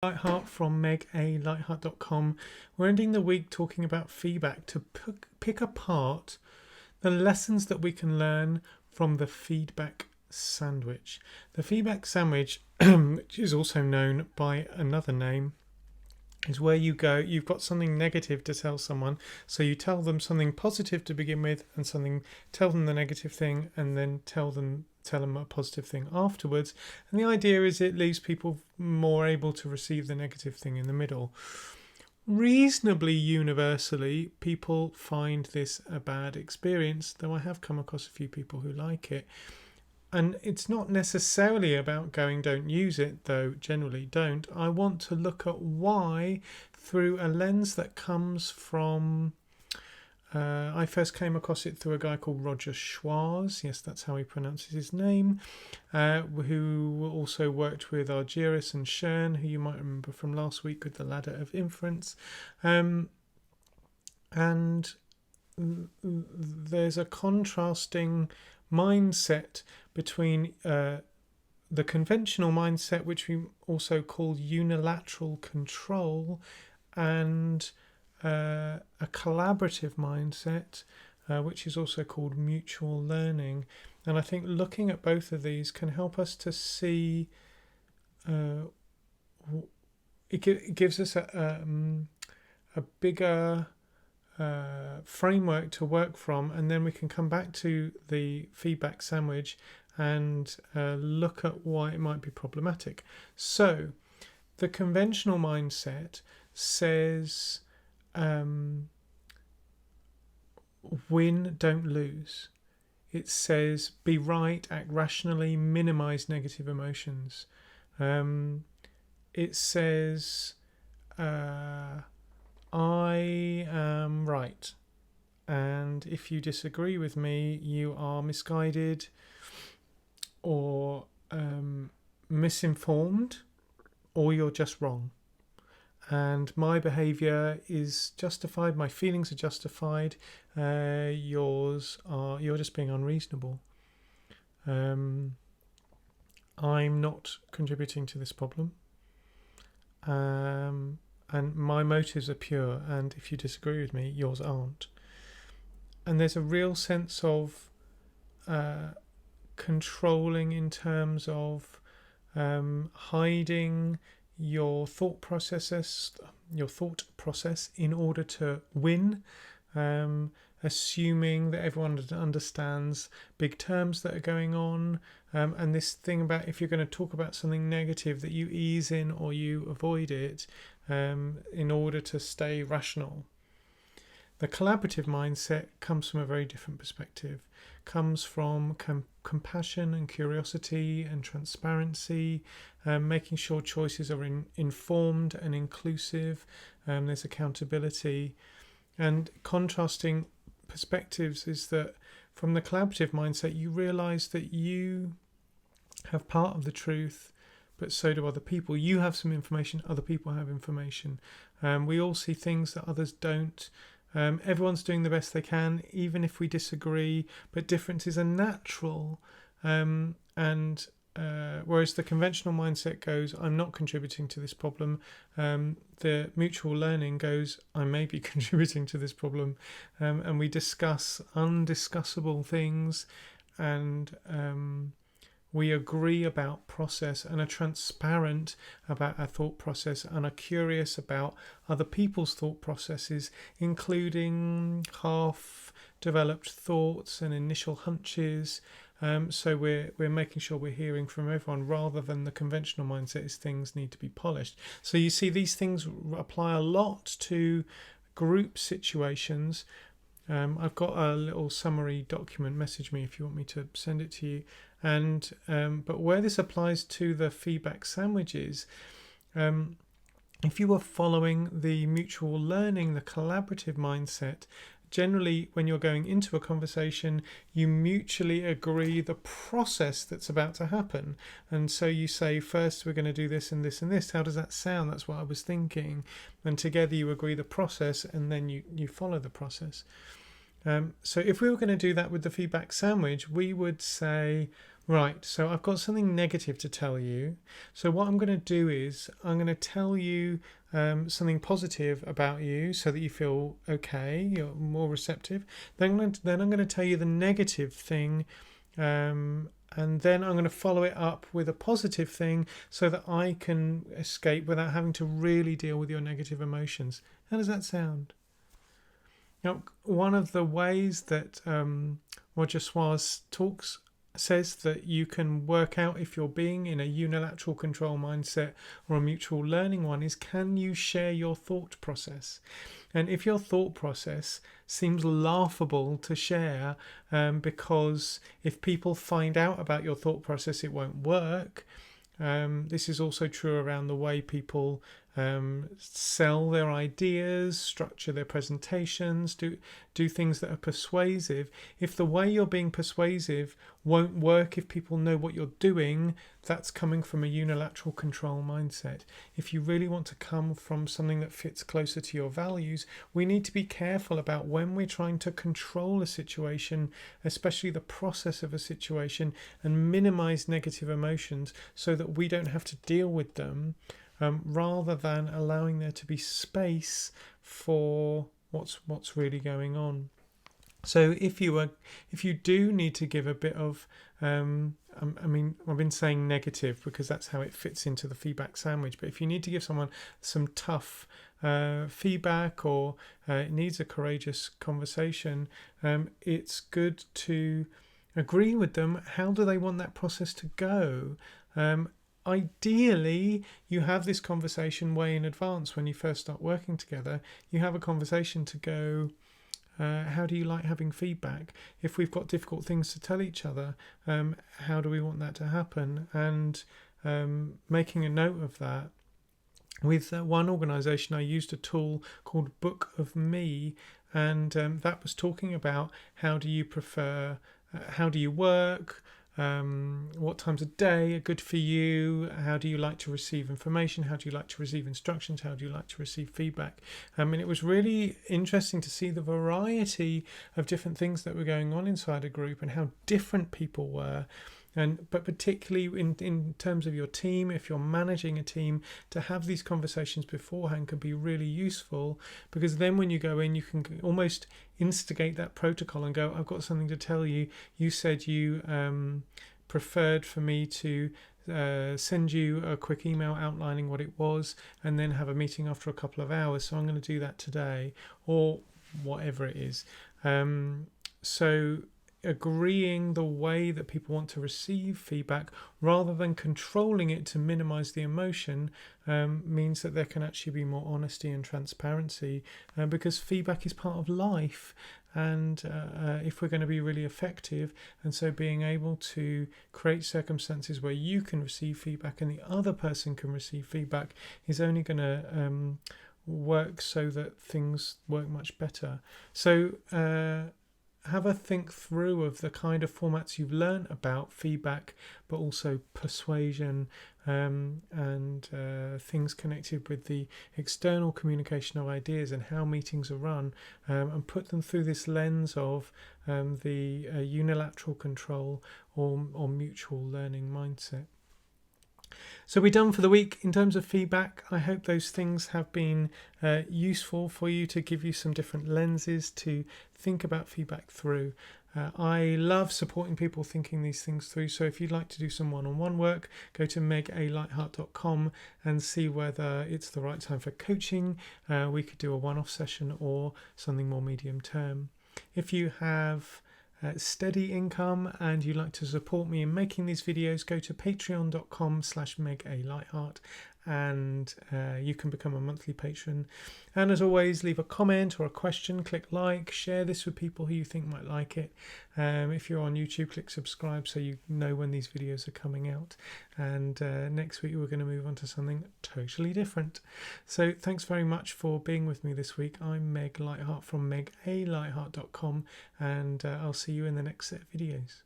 Lightheart from megalightheart.com. We're ending the week talking about feedback to pick apart the lessons that we can learn from the feedback sandwich. The feedback sandwich, which is also known by another name, is where you've got something negative to tell someone, so you tell them something positive to begin with and tell them the negative thing, and then tell them a positive thing afterwards. And the idea is it leaves people more able to receive the negative thing in the middle. Reasonably universally, people find this a bad experience, though I have come across a few people who like it. And it's not necessarily about don't use it, though generally don't. I want to look at why through a lens that comes from... I first came across it through a guy called Roger Schwarz. Yes, that's how he pronounces his name. Who also worked with Argyris and Schoen, who you might remember from last week with the ladder of inference. And there's a contrasting mindset between the conventional mindset, which we also call unilateral control, and a collaborative mindset, which is also called mutual learning. And I think looking at both of these can help us to see, it gives us a bigger framework to work from, and then we can come back to the feedback sandwich and look at why it might be problematic. So the conventional mindset says win, don't lose. It says be right, act rationally, minimize negative emotions. It says I am right, and if you disagree with me, you are misguided or misinformed, or you're just wrong. And my behaviour is justified, my feelings are justified, you're just being unreasonable. I'm not contributing to this problem. And my motives are pure, and if you disagree with me, yours aren't. And there's a real sense of controlling in terms of hiding your thought process in order to win, assuming that everyone understands big terms that are going on, and this thing about if you're going to talk about something negative, that you ease in or you avoid it in order to stay rational. The collaborative mindset comes from a very different perspective, comes from compassion and curiosity and transparency, making sure choices are informed and inclusive. There's accountability, and contrasting perspectives is that from the collaborative mindset you realize that you have part of the truth, but so do other people. You have some information, other people have information. We all see things that others don't. Everyone's doing the best they can, even if we disagree, but differences are natural. Whereas the conventional mindset goes, I'm not contributing to this problem. The mutual learning goes, I may be contributing to this problem. And we discuss undiscussable things, and we agree about process and are transparent about our thought process and are curious about other people's thought processes, including half-developed thoughts and initial hunches. So we're making sure we're hearing from everyone, rather than the conventional mindset is things need to be polished. So you see, these things apply a lot to group situations. I've got a little summary document. Message me if you want me to send it to you. And but where this applies to the feedback sandwiches, if you were following the mutual learning, the collaborative mindset, generally when you're going into a conversation, you mutually agree the process that's about to happen. And so you say, first we're going to do this and this and this. How does that sound? That's what I was thinking. And together you agree the process, and then you follow the process. So if we were going to do that with the feedback sandwich, we would say, Right, so I've got something negative to tell you. So what I'm going to do is I'm going to tell you something positive about you so that you feel okay, you're more receptive. Then I'm going to tell you the negative thing, and then I'm going to follow it up with a positive thing so that I can escape without having to really deal with your negative emotions. How does that sound? Now, one of the ways that Roger Suarez says that you can work out if you're being in a unilateral control mindset or a mutual learning one is, can you share your thought process? And if your thought process seems laughable to share, because if people find out about your thought process, it won't work. This is also true around the way people sell their ideas, structure their presentations, do things that are persuasive. If the way you're being persuasive won't work if people know what you're doing, that's coming from a unilateral control mindset. If you really want to come from something that fits closer to your values, we need to be careful about when we're trying to control a situation, especially the process of a situation, and minimize negative emotions so that we don't have to deal with them, rather than allowing there to be space for what's really going on. So if you do need to give a bit of, I've been saying negative because that's how it fits into the feedback sandwich. But if you need to give someone some tough feedback, or it needs a courageous conversation, it's good to agree with them. How do they want that process to go? Ideally, you have this conversation way in advance when you first start working together. You have a conversation to go, how do you like having feedback? If we've got difficult things to tell each other, how do we want that to happen? And making a note of that. With one organisation, I used a tool called Book of Me, and that was talking about how do you prefer, how do you work, what times of day are good for you, how do you like to receive information, how do you like to receive instructions, how do you like to receive feedback. And it was really interesting to see the variety of different things that were going on inside a group and how different people were. But particularly in terms of your team, if you're managing a team, to have these conversations beforehand can be really useful, because then when you go in, you can almost instigate that protocol and go, I've got something to tell you. You said you preferred for me to send you a quick email outlining what it was and then have a meeting after a couple of hours. So I'm going to do that today, or whatever it is. So agreeing the way that people want to receive feedback rather than controlling it to minimize the emotion means that there can actually be more honesty and transparency, because feedback is part of life. And if we're going to be really effective, and so being able to create circumstances where you can receive feedback and the other person can receive feedback is only going to work so that things work much better. So have a think through of the kind of formats you've learned about feedback, but also persuasion, and things connected with the external communication of ideas and how meetings are run, and put them through this lens of the unilateral control or mutual learning mindset. So we're done for the week in terms of feedback. I hope those things have been useful for you, to give you some different lenses to think about feedback through. I love supporting people thinking these things through. So if you'd like to do some one-on-one work, go to megalightheart.com and see whether it's the right time for coaching. We could do a one-off session or something more medium term. If you have steady income and you'd like to support me in making these videos, go to patreon.com/megalightheart and you can become a monthly patron. And as always, leave a comment or a question, click like, share this with people who you think might like it. If you're on YouTube, click subscribe so you know when these videos are coming out. And next week we're going to move on to something totally different. So thanks very much for being with me this week. I'm Meg Lightheart from megalightheart.com, and I'll see you in the next set of videos.